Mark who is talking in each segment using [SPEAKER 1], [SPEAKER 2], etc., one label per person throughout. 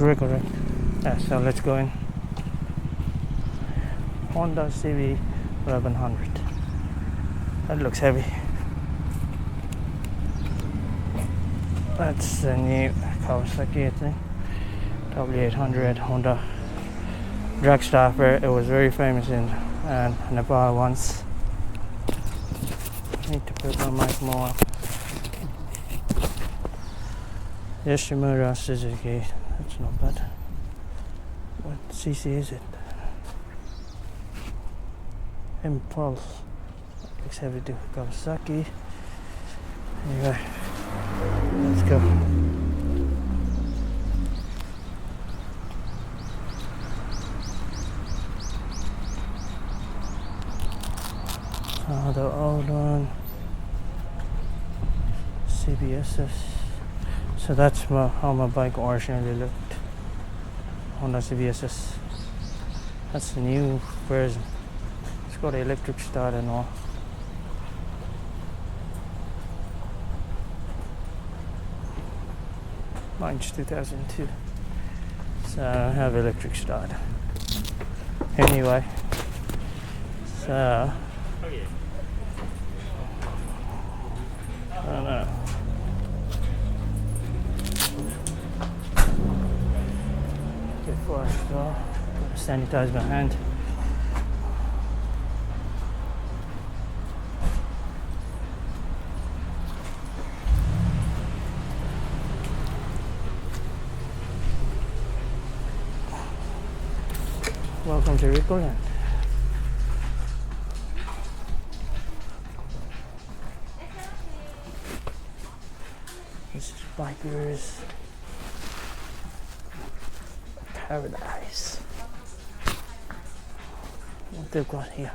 [SPEAKER 1] Correct. Yeah, so let's go in. Honda CV 1100. That looks heavy. That's the new Kawasaki, I think. W800 Honda drag stopper. It was very famous in Nepal once. Need to put my mic more up. Yoshimura Suzuki. That's not bad. What CC is it? Impulse. Looks heavy to Kawasaki. Anyway, let's go. The old one. CBSS. So that's how my bike originally looked. Honda CBSS. That's the new version. It's got an electric start and all. Mine's 2002. So I have electric start. Anyway, so I don't know. Before I go, sanitize my hand. Welcome to RICOLAND. This is bikers paradise. What they've got here.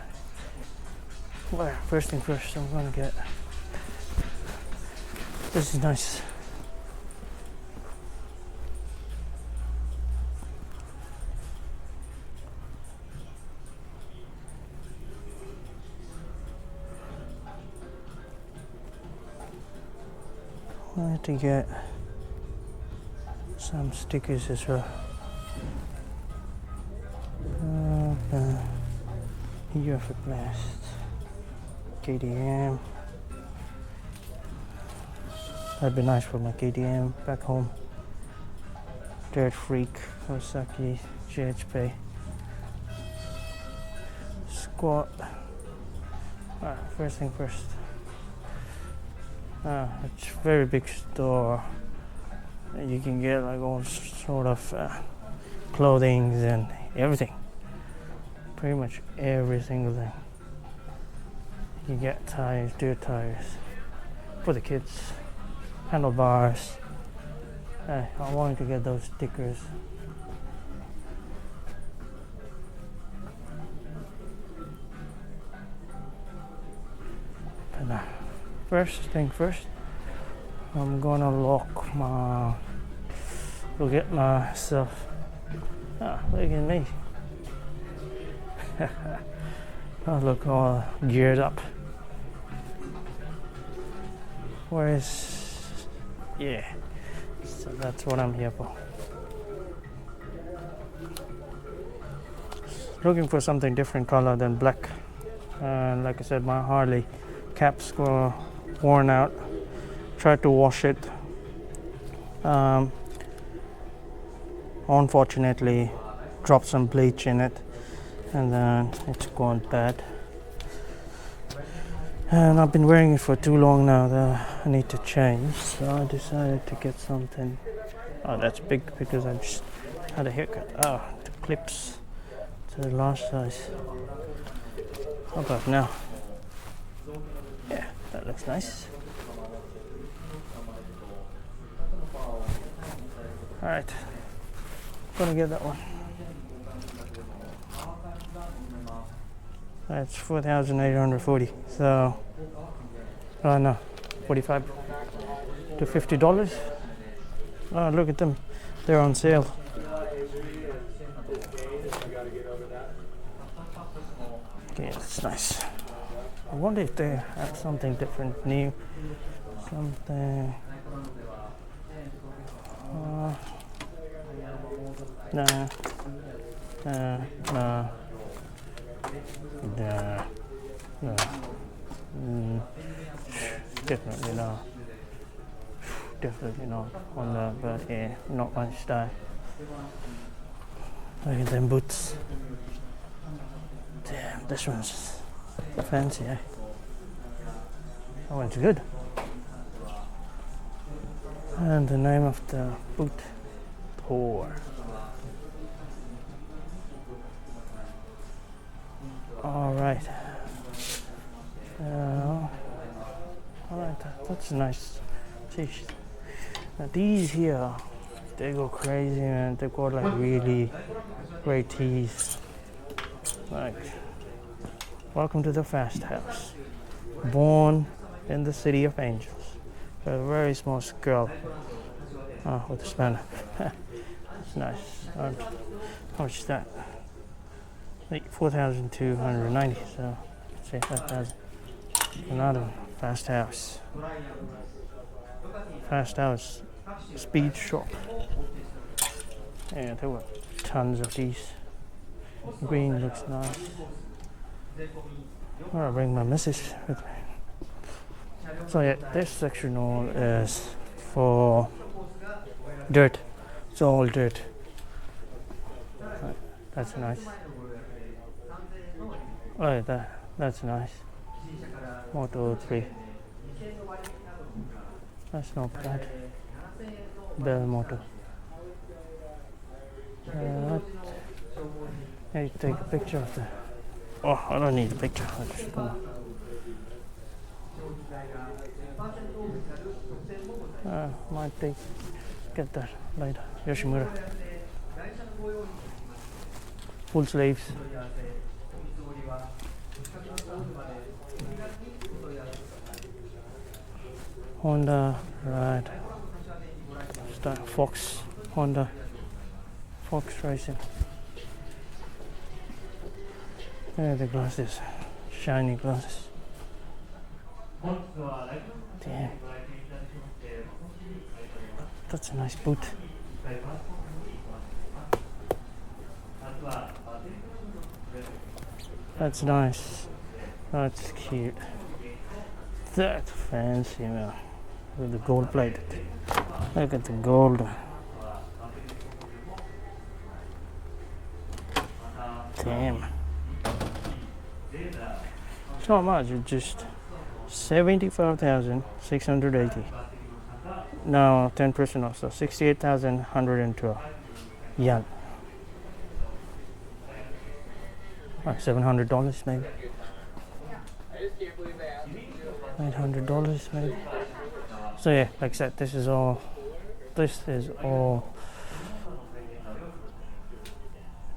[SPEAKER 1] Well, first thing first, I'm gonna get. This is nice. I had to get some stickers as well. UFO Blast, KDM. That'd be nice for my KDM back home. Dirt Freak, Kawasaki, GHP. Squat. First thing first. It's a very big store. You can get like all sort of clothing and everything. Pretty much every single thing. You get tires, dirt tires for the kids, handlebars. I wanted to get those stickers. But first thing first, I'm gonna go get myself. Look at me. I look all geared up. Yeah, so that's what I'm here for. Looking for something different color than black. And like I said, my Harley caps were worn out. Tried to wash it. Unfortunately, dropped some bleach in it, and then it's gone bad. And I've been wearing it for too long now that I need to change. So I decided to get something. Oh, that's big because I just had a haircut. Oh, the clips to the large size. How about now? Yeah, that looks nice. Alright, gonna get that one. That's 4,840. So, no, 45 to $50. Oh, look at them, they're on sale. Okay, that's nice. I wonder if they have something different, new, something. Nah. Nah. Nah. Nah. No. Definitely not. Definitely not on that, but yeah, not much style. Look at them boots. Damn, this one's fancy, eh? That one's good. And the name of the boot, Thor. Alright. Alright, that's nice. Jeez. Now these here, they go crazy, man. They've got like really great tees. Like, welcome to the Fast House. Born in the City of Angels. A very small girl with a spanner. It's nice. How much is that? Like 4,290. So say 5,000. Another Fast House. Fast House Speed Shop. Yeah, there were tons of these. Green looks nice. I'll bring my missus with me. So yeah, this section all is for dirt. It's all dirt. That's nice. Oh yeah, that's nice. Moto 3. That's not bad. Bell Moto. Yeah, you take a picture of the. Oh, I don't need a picture. I'm just gonna. Might get that later. Yoshimura. Full sleeves. Honda, right. Fox, Honda, Fox Racing. Yeah, the glasses, shiny glasses. Damn. That's a nice boot. That's nice. That's cute. That's fancy, man. With the gold plated. Look at the gold. Damn. It's not much, it's just 75,680. Now 10% off, so 68,112 yen. Like $700 maybe. $800 maybe. So yeah, like I said, this is all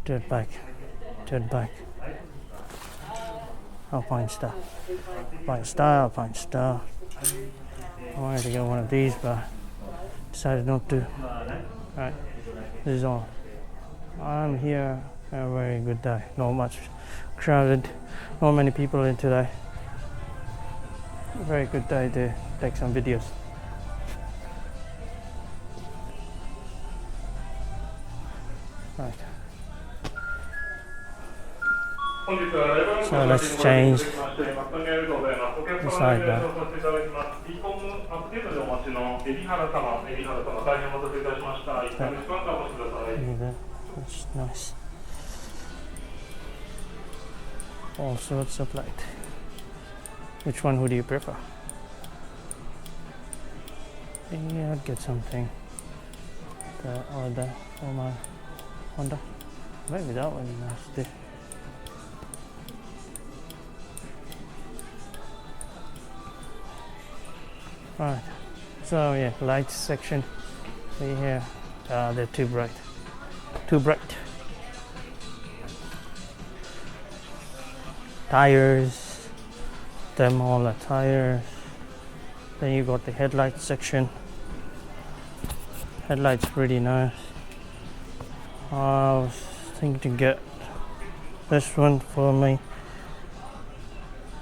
[SPEAKER 1] dirt bike. Alpine Star. I wanted to get one of these, but decided not to. Alright, this is all. I'm here on a very good day. Not much crowded, not many people in today. A very good day to take some videos. Right. So let's change the side now. That's nice. All sorts of light. Which one would you prefer? Yeah, I'd get something. Or my Honda. Maybe that one is nice too. Right, so yeah, lights section. See here, they're too bright. Tires, them all are tires. Then you got the headlight section. Headlights pretty nice. I was thinking to get this one for my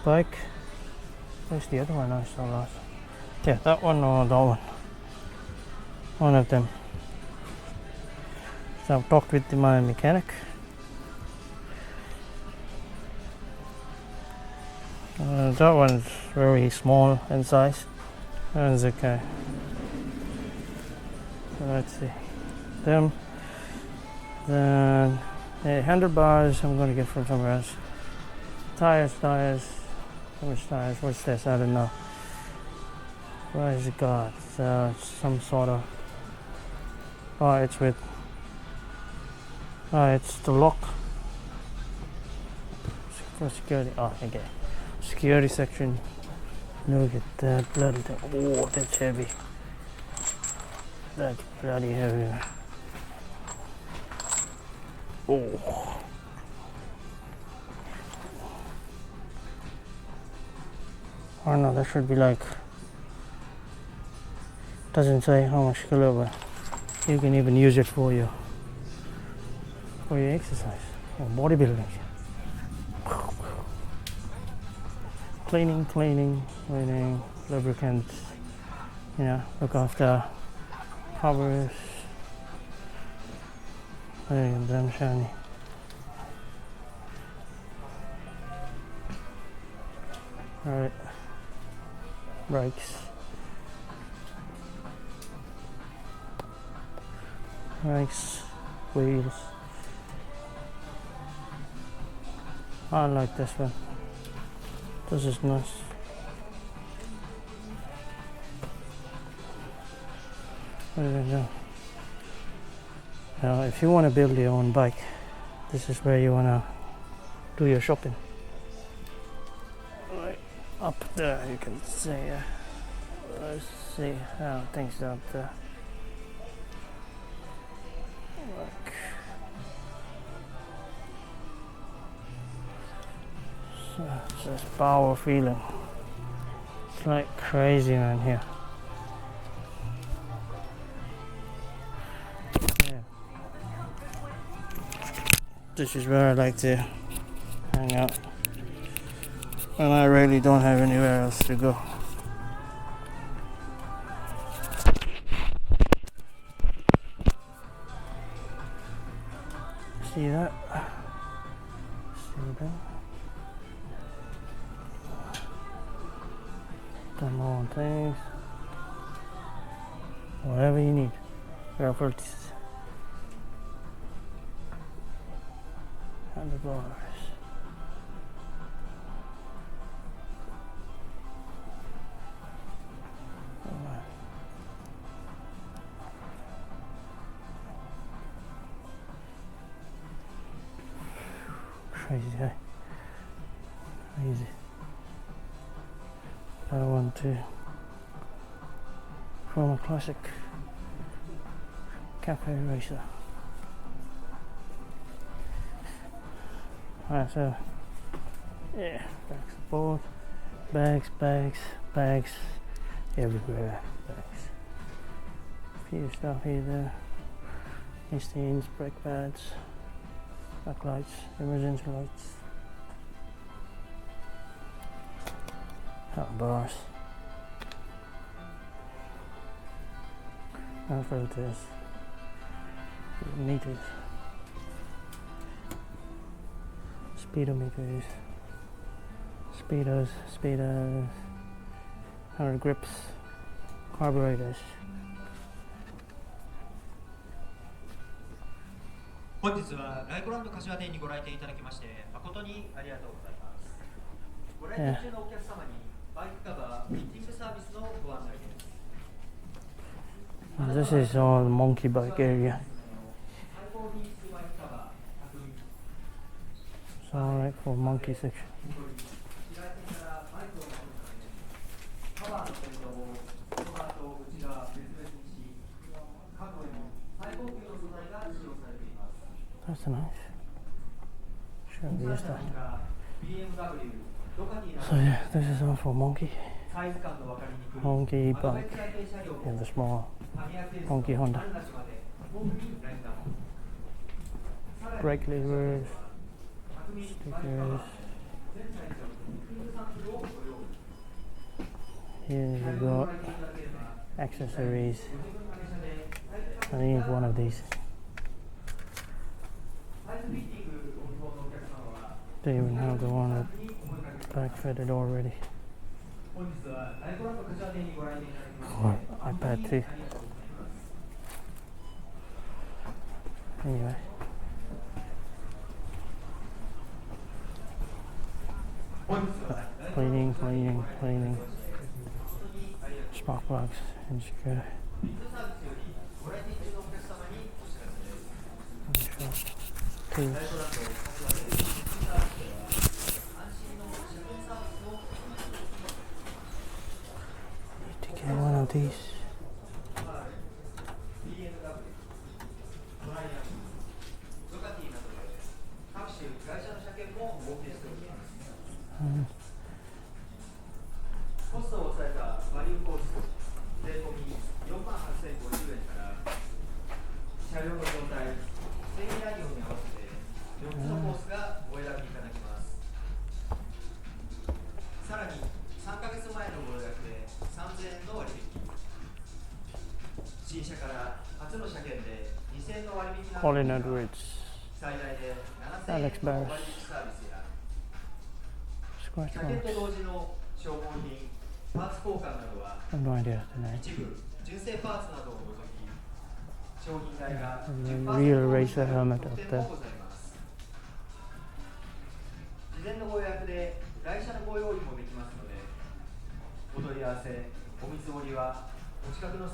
[SPEAKER 1] bike. Where's the other one I saw last? Yeah, that one or that one. One of them. So I've talked with my mechanic. That one's very small in size. That one's okay. So let's see. Them. Then handlebars I'm going to get from somewhere else. Tires. How much tires? What's this? I don't know. What has it got? So it's some sort of. Oh, it's with. Oh, it's the lock for security. Oh, okay. Security section. Look at that bloody thing. Oh, that's heavy. That's bloody heavy. Oh. I don't know, that should be like. Doesn't say how much kilo, but you can even use it for your exercise or bodybuilding. Cleaning, lubricants, look after covers. There you go, damn shiny. Alright, brakes. Wheels. I like this one. This is nice. Now, if you want to build your own bike, this is where you want to do your shopping. Right up there, you can see. Let's see how things are up there. Look. So it's just power feeling. It's like crazy man here. Yeah. This is where I like to hang out when I really don't have anywhere else to go. See that? See that? Some more things. Whatever you need. Graphics. Handlebars. Crazy, eh? Crazy. I want to from a classic cafe racer. Alright, so yeah, back support, bags, everywhere, bags. A few stuff here, there. Mistines, brake pads, backlights, emergency lights. Bars. No filters. Meters. Speedometers. Speedos. 100 grips. Carburetors.
[SPEAKER 2] 本日はライコランド柏店にご来店いただきまして誠にありがとうございます。ご来店中のお客様にバイクカバーフィッティングサービスのご案内です。
[SPEAKER 1] This is all the monkey bike area. It's alright for monkey section. That's nice. Shouldn't be used to that. So yeah, this is all for monkey bike and the small monkey Honda. Brake levers, stickers. Here we got accessories. I need one of these. They even have the one with back fitted already. Or iPad too. Anyway. Cleaning. Spark plugs, insecure. Tools. Need to get one of these. Colin Edwards, Alex Barris, Scratch Marks. I have no idea the name. There's a real racer helmet up there.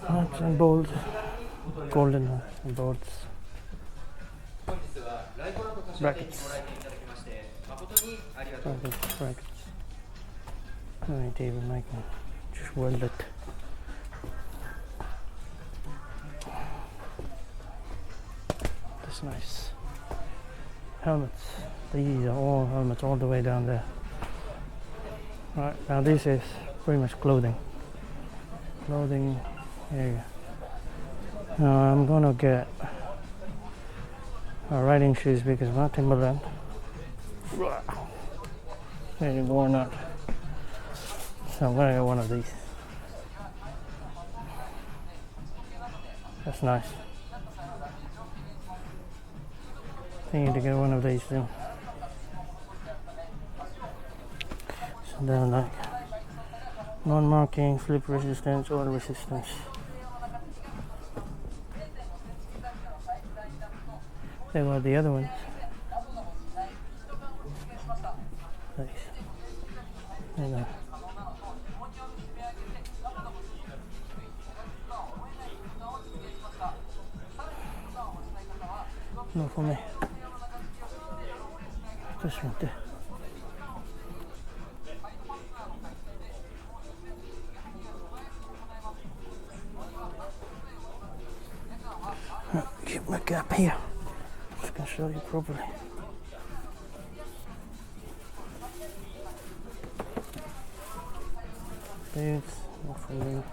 [SPEAKER 1] Nuts and bolts, golden nuts and bolts. Brackets. No need to even make them, just weld it. That's nice. Helmets. These are all helmets all the way down there. Right, now this is pretty much clothing. Clothing, here you go. Now I'm gonna get riding shoes because my Timberland ain't going out. So I'm gonna get one of these. That's nice. I need to get one of these too. So they're like non-marking, flip resistance, oil resistance. They were the other ones. Nice. There you go. No for me. This one there. Keep my gap here. Just gonna show you properly. Boots, not for me.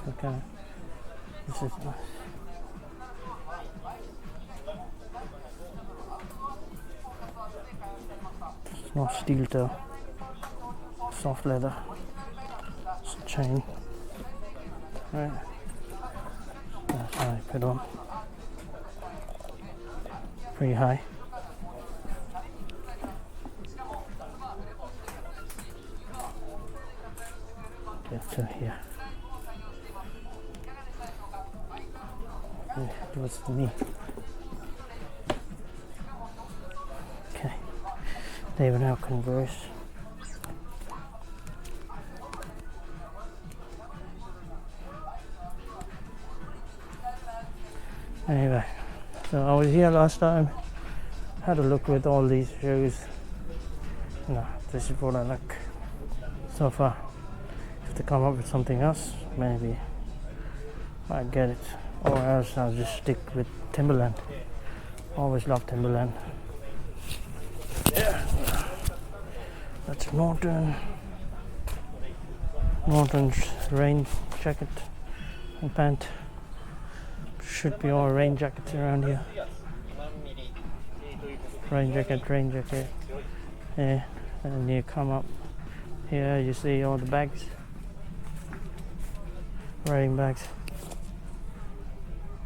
[SPEAKER 1] Okay, this is nice. It's not steel toe, soft leather, it's a chain. Right, that's how I put on. Pretty high. Get to here. Towards the knee. Okay, they will now converse. Anyway, so I was here last time, had a look with all these shoes. No, this is what I like so far. If they come up with something else, maybe I get it, or else I'll just stick with Timberland. Always love Timberland. Yeah, that's Norton's rain jacket and pant. Should be all rain jackets around here. Rain jacket, Yeah, and you come up here, you see all the bags, riding bags.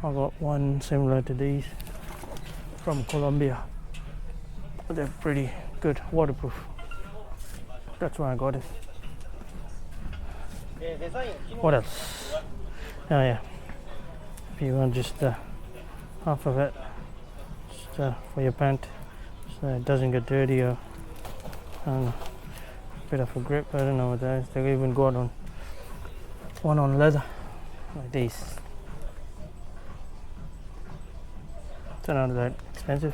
[SPEAKER 1] I got one similar to these from Colombia. They're pretty good, waterproof. That's why I got it. What else? Oh yeah, if you want just half of it, just for your pant, so it doesn't get dirty or I don't know, bit of a grip. I don't know what that is. They even got one on leather, like these. They're not that expensive.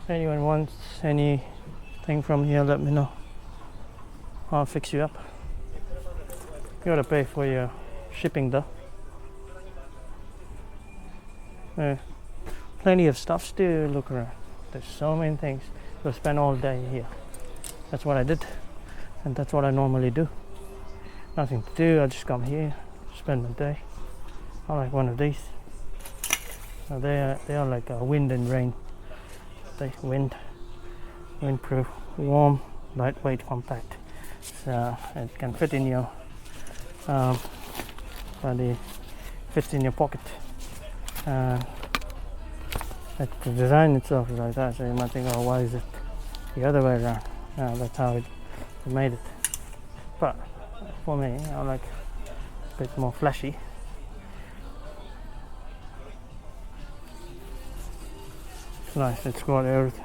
[SPEAKER 1] If anyone wants anything from here, let me know. I'll fix you up. You gotta pay for your shipping though. Plenty of stuff to look around. There's so many things. You'll spend all day here. That's what I did, and that's what I normally do. Nothing to do. I just come here, spend my day. I like one of these. They are like wind and rain. They windproof, warm, lightweight, compact. So it can fit in your body, fits in your pocket. The design itself is like that, so you might think, oh, why is it the other way around? That's how it made it. But for me, I like a bit more flashy. It's nice, it's got everything.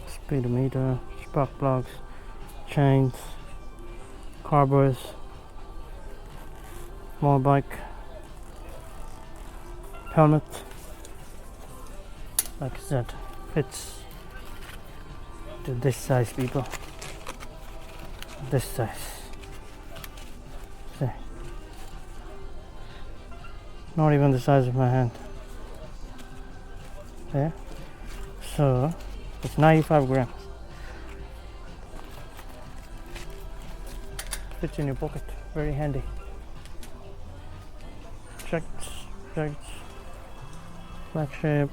[SPEAKER 1] Speedometer, spark plugs, chains, carburetors, motorbike, helmet. Like I said, fits to this size, people. This size. See? Not even the size of my hand. Yeah. So it's 95 grams. Fits in your pocket. Very handy. Checked, flagship.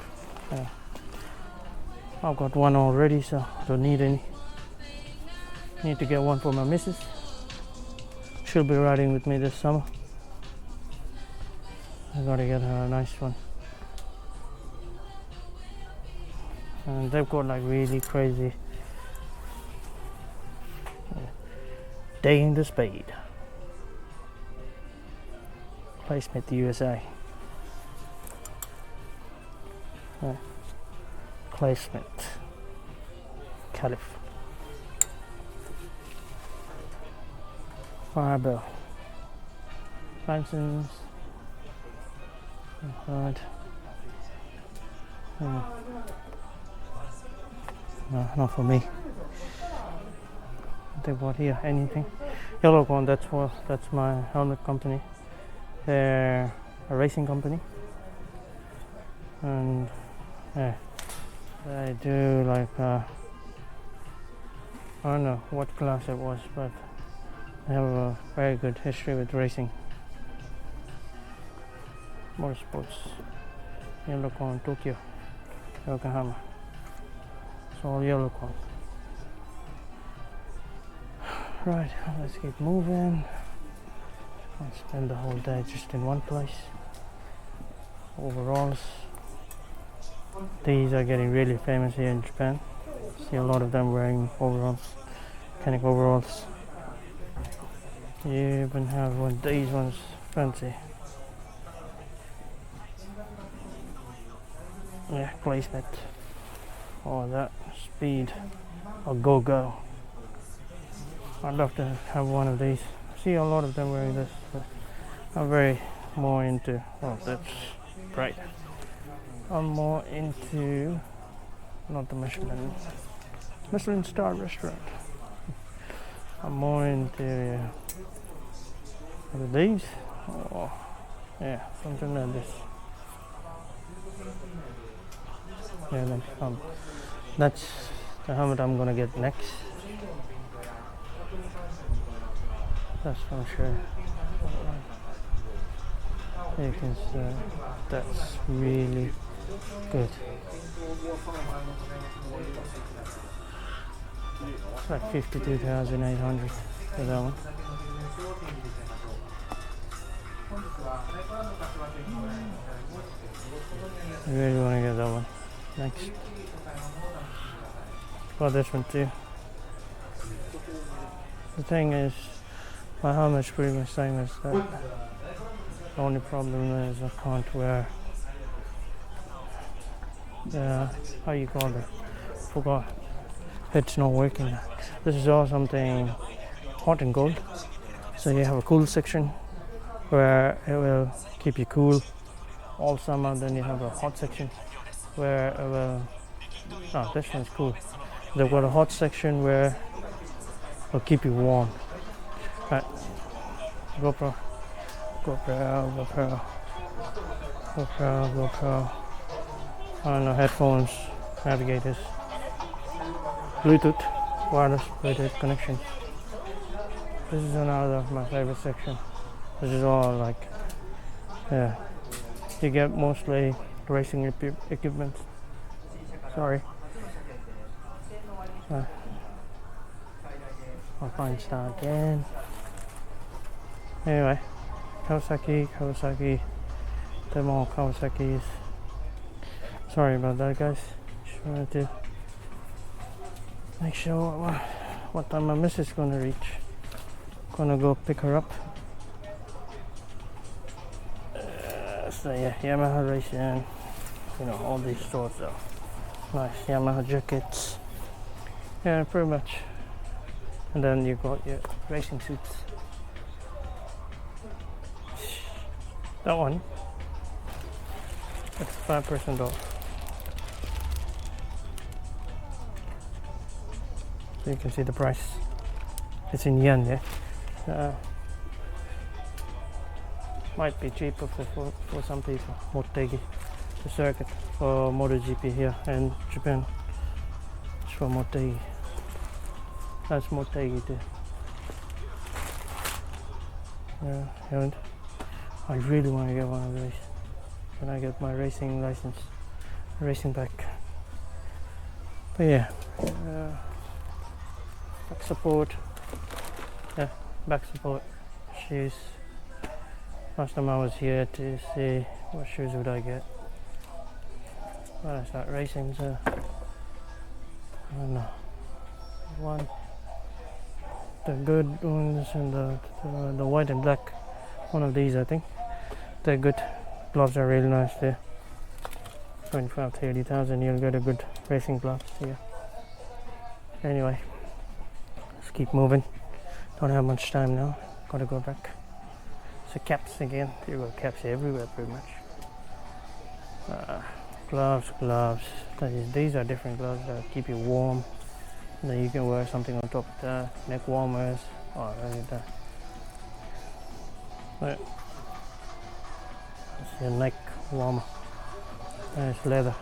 [SPEAKER 1] I've got one already, so don't need any. Need to get one for my missus. She'll be riding with me this summer. I gotta get her a nice one. And they've got like really crazy day in the spade. Placement USA. Placement Caliph. Firebell. License. Right. No, not for me. They bought here anything. Yellow one. That's my helmet company. They're a racing company, and yeah, they do like I don't know what class it was, but they have a very good history with racing. Motorsports. Yellow one, Tokyo, Yokohama. It's all yellow one. Right, let's keep moving. I'll spend the whole day just in one place. Overalls. These are getting really famous here in Japan. See a lot of them wearing overalls, mechanic overalls. You even have one. These ones fancy. Yeah, placement. All that speed. Or go. I'd love to have one of these. See a lot of them wearing this, but I'm very more into, oh, that's bright. I'm more into, not the Michelin star restaurant. I'm more into what are these? Oh, yeah, something like this. Yeah, that's the helmet I'm gonna get next. That's for sure. You can see that's really Good. It's like 52,800 for that one. I really want to get that one. Next. Got this one too. The thing is, my helmet's pretty much same as that. The only problem is I can't wear how you call it? Forgot. It's not working. This is all something hot and cold. So you have a cool section where it will keep you cool all summer. Then you have a hot section where it will. Oh, this one's cool. They've got a hot section where it will keep you warm. Right. GoPro. I don't know, headphones, navigators, Bluetooth, wireless Bluetooth connections. This is another of my favorite section. This is all like, you get mostly racing equipment. Sorry. I'll find start again. Anyway, Kawasaki, them all Kawasaki's. Sorry about that, guys. Just wanted to make sure what time my missus is gonna reach. Gonna go pick her up. So yeah, Yamaha racing. You know, all these sorts of nice Yamaha jackets. Yeah, pretty much. And then you got your racing suits. That one, that's 5% off. So you can see the price. It's in yen, yeah. Might be cheaper for some people. Motegi, the circuit for MotoGP here in Japan. It's for Motegi. That's Motegi too. Yeah, and I really want to get one of these when I get my racing license, racing bike. But yeah, back support. Yeah, back support. Shoes. Last time I was here to see what shoes would I get. When I start racing, so I don't know. One, the good ones and the white and black. One of these, I think. They're good. Gloves are really nice there. 25 to 80,000. You'll get a good racing gloves here. Anyway, let's keep moving. Don't have much time now. Gotta go back. So caps again. You got caps everywhere pretty much. Gloves. These are different gloves that keep you warm. And then you can wear something on top of that. Neck warmers. Oh, look at that. Right. It's your neck warmer. And it's leather.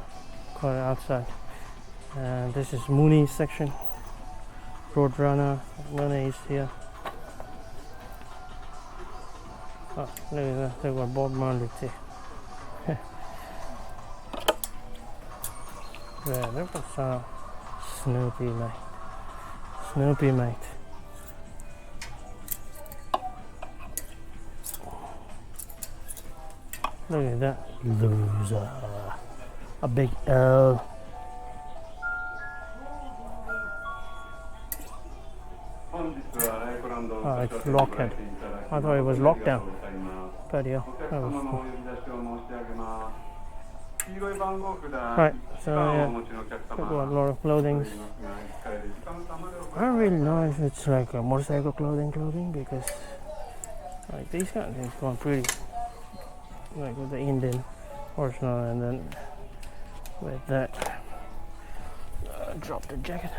[SPEAKER 1] Got it outside. And this is Mooney's section. Roadrunner. Mooney's here. Oh, look at that. They've got Bob Marley too. Yeah, look at some Snoopy, mate. Snoopy, mate. Look at that. Loser. A big L. Oh, it's lockhead. I thought it was lockdown. But yeah, that was cool. Right, so yeah, we've got a lot of clothing. I don't really know if it's like a motorcycle clothing because like these kind of things go pretty like with the Indian original, and then with that drop the jacket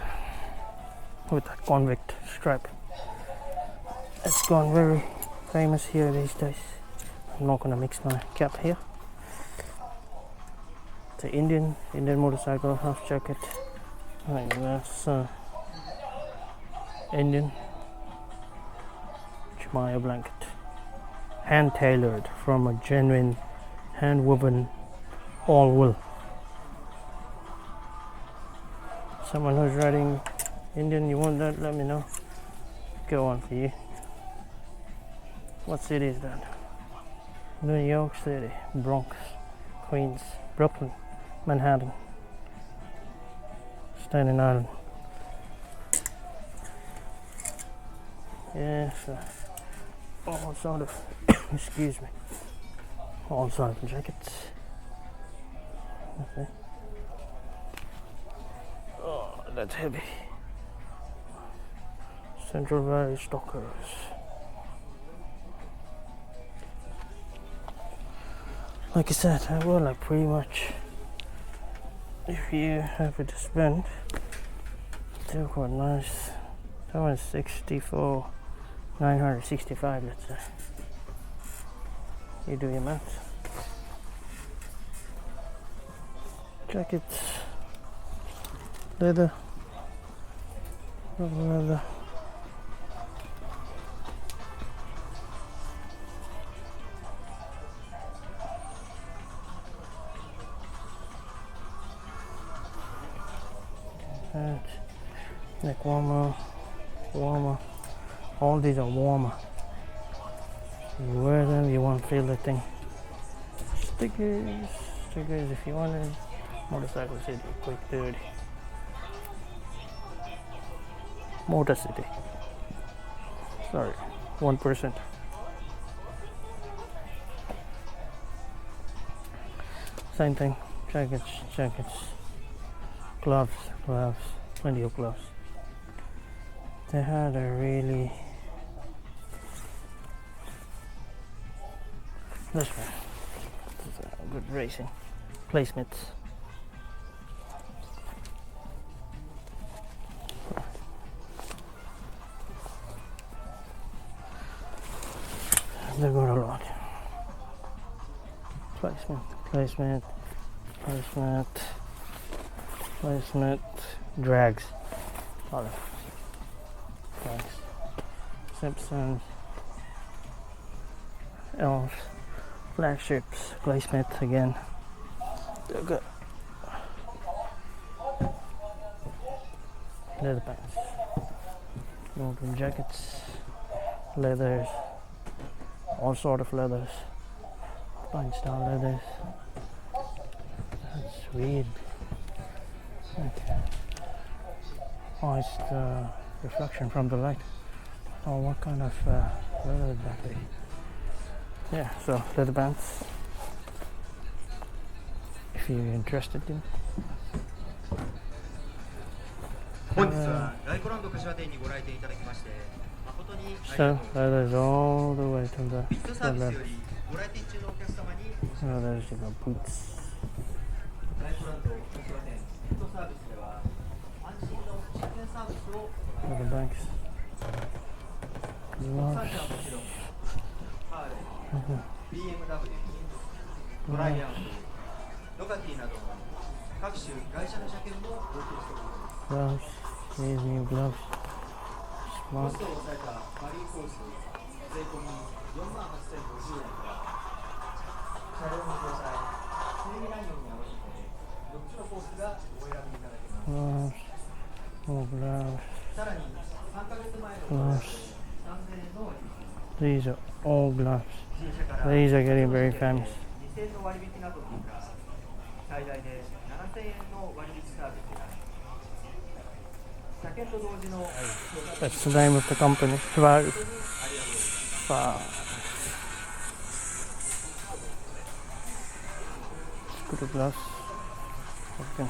[SPEAKER 1] with that convict stripe. It's gone very famous here these days. I'm not gonna mix my cap here. It's an Indian motorcycle half jacket. Like that's Indian Chimaya blanket, hand tailored from a genuine hand woven all wool Someone who's writing Indian, you want that? Let me know. Go on for you. What city is that? New York City, Bronx, Queens, Brooklyn, Manhattan, Staten Island. Yeah, so all sort of, excuse me, all sort of jackets. Okay. Oh, that's heavy. Central Valley Stalkers. Like I said, I will like pretty much, if you have it to spend, they're quite nice. That one's 64, 965, let's say. You do your math. Jackets, leather, rubber leather. That, neck warmer, warmer. All these are warmer. You wear them, you won't feel the thing. Stickers if you want it. Motorcycle City, quick 30. Motor City. Sorry, 1%. Same thing. Jackets. Gloves, plenty of gloves. They had a really, this one, this is a good racing placements. They got a lot. Placement, drags, all of drags. Simpsons, Elves, flagships, placements again. They're good. Leather pants, Northern jackets, leathers, all sort of leathers, fine style leathers. That's weird. Okay. Oh, it's the reflection from the light. Oh, what kind of leather would that be? Yeah, so leather pants. If you're interested in.
[SPEAKER 2] 本日はライコランド柏店にご来店いただきまして誠にありがとう
[SPEAKER 1] So
[SPEAKER 2] ございます。
[SPEAKER 1] leather is all the way to the
[SPEAKER 2] ビットサービスよりご来店中のお客様にお知らせ
[SPEAKER 1] there's your boots.
[SPEAKER 2] ライコランド柏店ビットサービスでは安心の出店サービスを行って
[SPEAKER 1] Leather bags.
[SPEAKER 2] スポンサー車はもちろんハーレー、BMW、トライアンフ、ドカティなどの各種会社の車検もお送りしております。
[SPEAKER 1] Gloves. These new gloves.
[SPEAKER 2] コ
[SPEAKER 1] Smart.
[SPEAKER 2] ストを抑えたバリューコース税込み48,050円から車両の詳細、整備内容に合わせて4つのコースがお選びいただけます。
[SPEAKER 1] Gloves. More gloves.
[SPEAKER 2] さらに3ヶ月前の
[SPEAKER 1] Gloves.
[SPEAKER 2] 3000円の割引、
[SPEAKER 1] These are all gloves.
[SPEAKER 2] 新車から
[SPEAKER 1] These are getting very famous.
[SPEAKER 2] 2000円の割引などのほか最大で7000円の割引サービスが車検と同時の
[SPEAKER 1] That's the name of the company. Wow. Good gloves. Okay.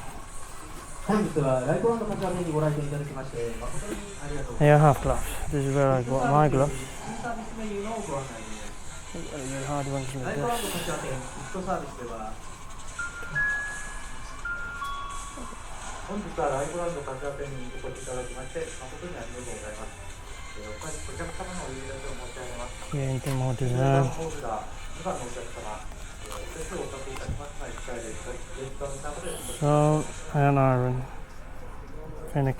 [SPEAKER 2] 本日はライコランド柏店にご来店いただきまして誠にありがとうござい
[SPEAKER 1] Here I have gloves. This is where I got my gloves.
[SPEAKER 2] 新サービスメニューのご案内です。
[SPEAKER 1] Really hard ones
[SPEAKER 2] ラ
[SPEAKER 1] like
[SPEAKER 2] イコランド
[SPEAKER 1] this.
[SPEAKER 2] 柏店ビットサービスでは本日はライコランド柏店にお越しいただきまして誠にありがとうございます。お客様のお呼び出しを申し上げます。
[SPEAKER 1] Here into more
[SPEAKER 2] 10番
[SPEAKER 1] design.
[SPEAKER 2] ホールダー、2番のお客様、お手数をおかけいたしますが、1回でレジカウンターまでお越しください。
[SPEAKER 1] So, iron iron. Phoenix.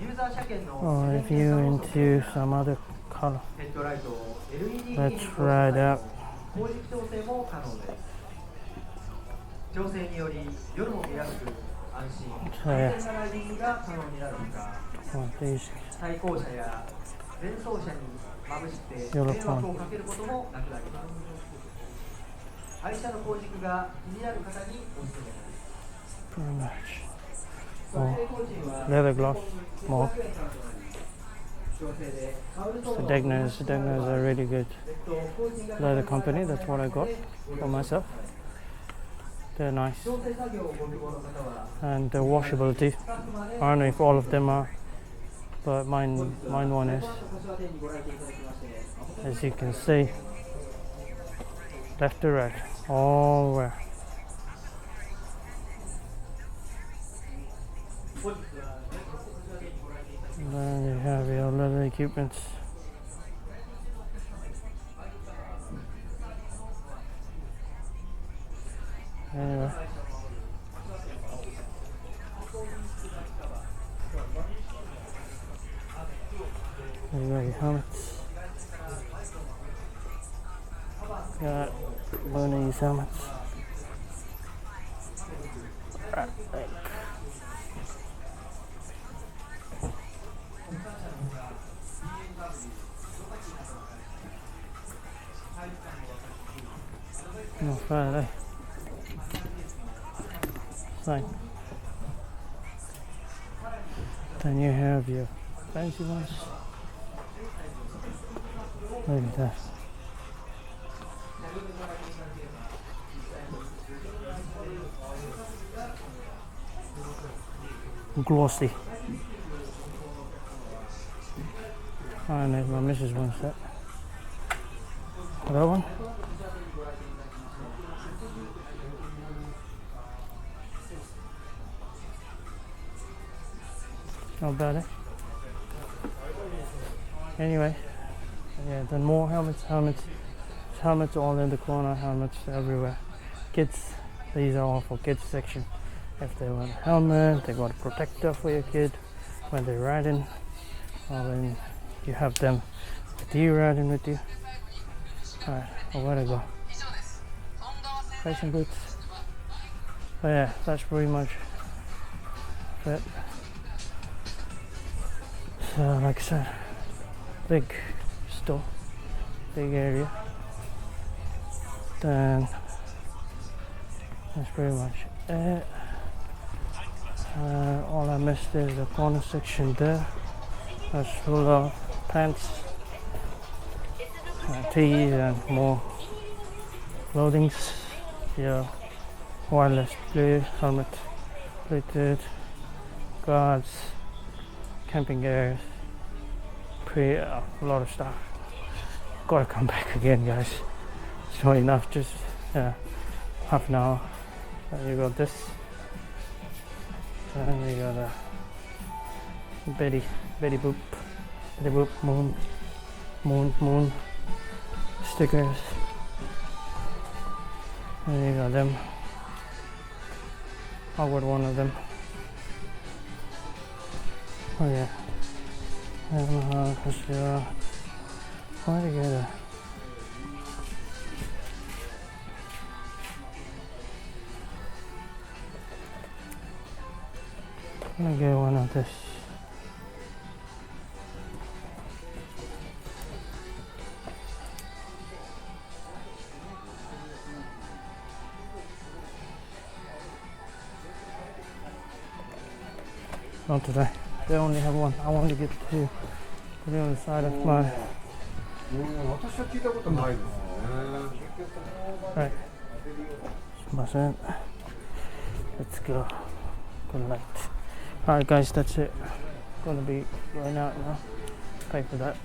[SPEAKER 2] ユーザー車検の
[SPEAKER 1] Or if you're into some other color.
[SPEAKER 2] ヘッドライトを LED
[SPEAKER 1] Let's try it out.
[SPEAKER 2] 光軸調整も可能です。調整により夜も見やすく安心
[SPEAKER 1] So,
[SPEAKER 2] 安
[SPEAKER 1] yeah.
[SPEAKER 2] 全なライディングが可能になるほか
[SPEAKER 1] One of these.
[SPEAKER 2] 対向車や前走車にまぶして迷惑をかけることもなくなります愛車の後軸が気になる方におすすめです
[SPEAKER 1] Pretty much.
[SPEAKER 2] 撮影工賃は
[SPEAKER 1] Leather gloves. More.
[SPEAKER 2] 500円からとなり調整でカウルト
[SPEAKER 1] The
[SPEAKER 2] の
[SPEAKER 1] Degners are really good leather company. That's what I got for myself. They're nice.
[SPEAKER 2] 調整作業をご希望の方は
[SPEAKER 1] And the washability.
[SPEAKER 2] スタッフまで
[SPEAKER 1] I don't know if all of them are, but mine one is.
[SPEAKER 2] 柏店にご来店いただきまして
[SPEAKER 1] As you can see, left to right, all where.
[SPEAKER 2] 本日は柏店にご来店いただき
[SPEAKER 1] And then you have your leather equipments. Anyway. There you got your helmets. Got one of these helmets. Right leg. Not bad, eh? Fine. Then you have your fancy ones. Look at that. Glossy. I don't know if my missus wants that. That one? Not bad, eh? Anyway, yeah, then more helmets all in the corner, helmets everywhere. Kids, these are all for kids section. If they want a helmet, they got a protector for your kid when they're riding, or when you have them with you riding with you. Alright, well, where to go? Racing boots. But yeah, that's pretty much it. So, like I said, big store, big area. Then that's pretty much it. All I missed is the corner section there. That's full of pants, tees, and more clothings. Yeah, wireless blue helmet, Bluetooth, guards, camping gears, a lot of stuff. Gotta come back again, guys. It's not enough, just half an hour. You got this, and you got a Betty Boop moon stickers, and you got them. I got one of them. Oh yeah. Kashiwa. Why to get a I'm gonna get one of this. Not today. They only have one. I want to get two. Put it on the side of my. Right. Let's go. Good night. Alright guys, that's it. Gonna be going out now. Pay for that.